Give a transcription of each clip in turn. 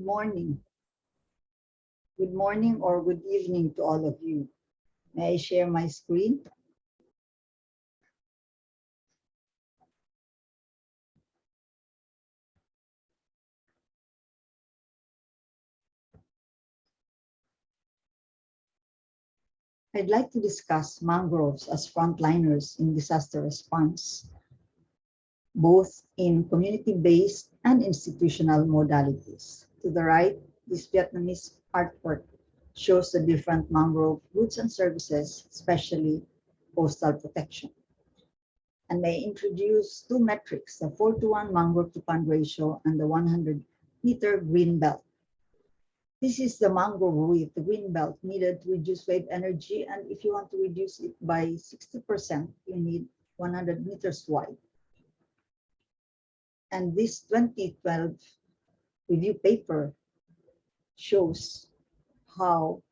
morning. Good morning or good evening to all of you. May I share my screen? I'd like to discuss mangroves as frontliners in disaster response, both in community-based and institutional modalities. To the right, this Vietnamese artwork shows the different mangrove goods and services, especially coastal protection. And may introduce two metrics, the 4:1 mangrove to pond ratio and the 100-meter green belt. This is the mangrove reef, the green belt needed to reduce wave energy. And if you want to reduce it by 60%, you need 100 meters wide. And this 2012 review paper shows how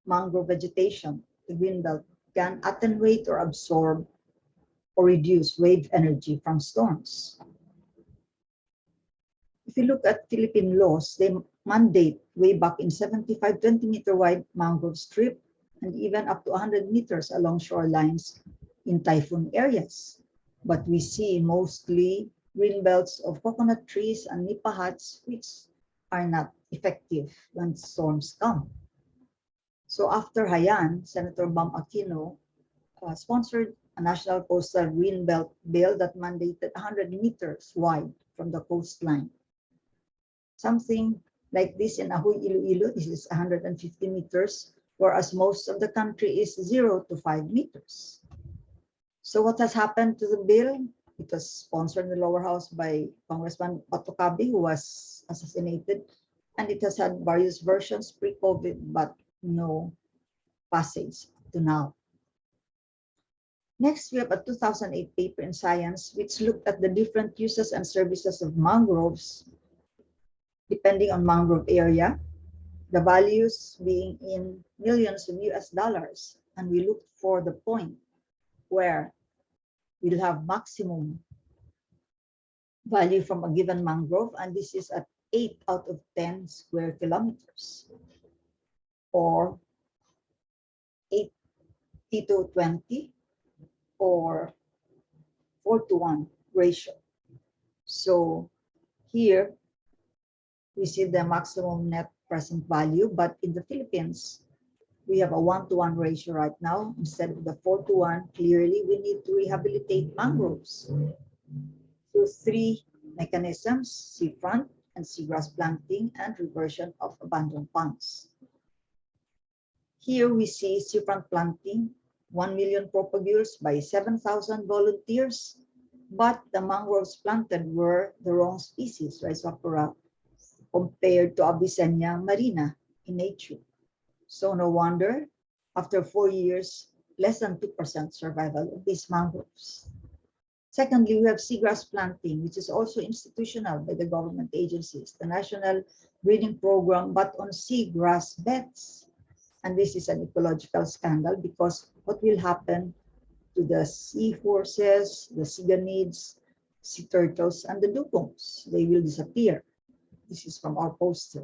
mangrove vegetation, the green belt, can attenuate or absorb or reduce wave energy from storms. If you look at Philippine laws, they mandate way back in 75 20-meter wide mangrove strip and even up to 100 meters along shorelines in typhoon areas. But we see mostly green belts of coconut trees and nipa huts, which are not effective when storms come. So after Haiyan, Senator Bam Aquino sponsored a national coastal green belt bill that mandated 100 meters wide from the coastline. Something like this in Ahoy, Iloilo, this is 150 meters, whereas most of the country is 0 to 5 meters. So what has happened to the bill? It was sponsored in the lower house by Congressman Patocabi, who was assassinated, and it has had various versions pre-COVID, but no passage to now. Next, we have a 2008 paper in Science, which looked at the different uses and services of mangroves, depending on mangrove area, the values being in millions of US dollars. And we looked for the point where we'll have maximum value from a given mangrove, and this is at 8 out of 10 square kilometers, or 80 to 20, or 4:1 ratio. So here we see the maximum net present value, but in the Philippines, we have a 1:1 ratio right now. Instead of the 4:1, clearly we need to rehabilitate mangroves through three mechanisms: seafront and seagrass planting and reversion of abandoned ponds. Here we see seafront planting, 1 million propagules by 7,000 volunteers, but the mangroves planted were the wrong species, Rhizophora, compared to Avicennia marina in nature. So no wonder, after 4 years, less than 2% survival of these mangroves. Secondly, we have seagrass planting, which is also institutional by the government agencies, the National Breeding Program, but on seagrass beds. And this is an ecological scandal, because what will happen to the seahorses, the siganids, sea turtles, and the dugongs? They will disappear. This is from our poster.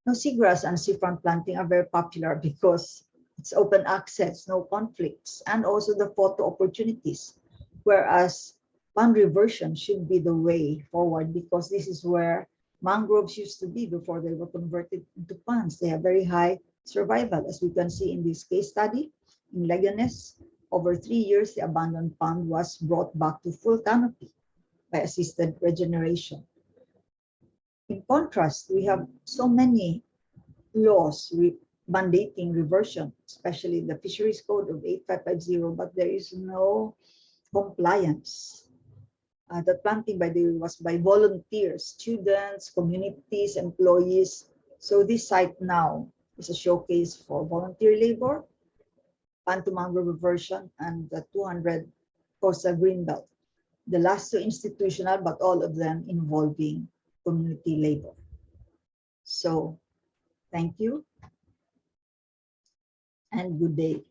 Now, seagrass and seafront planting are very popular because it's open access, no conflicts, and also the photo opportunities. Whereas pond reversion should be the way forward, because this is where mangroves used to be before they were converted into ponds. They have very high survival, as we can see in this case study. In Leganes, over 3 years, the abandoned pond was brought back to full canopy by assisted regeneration. In contrast, we have so many laws mandating reversion, especially the Fisheries Code of 8550, but there is no compliance. The planting, by the way, was by volunteers, students, communities, employees. So this site now is a showcase for volunteer labor, pond to mangrove reversion, and the 200 coastal green belt. The last two institutional, but all of them involving community labor. So thank you and good day.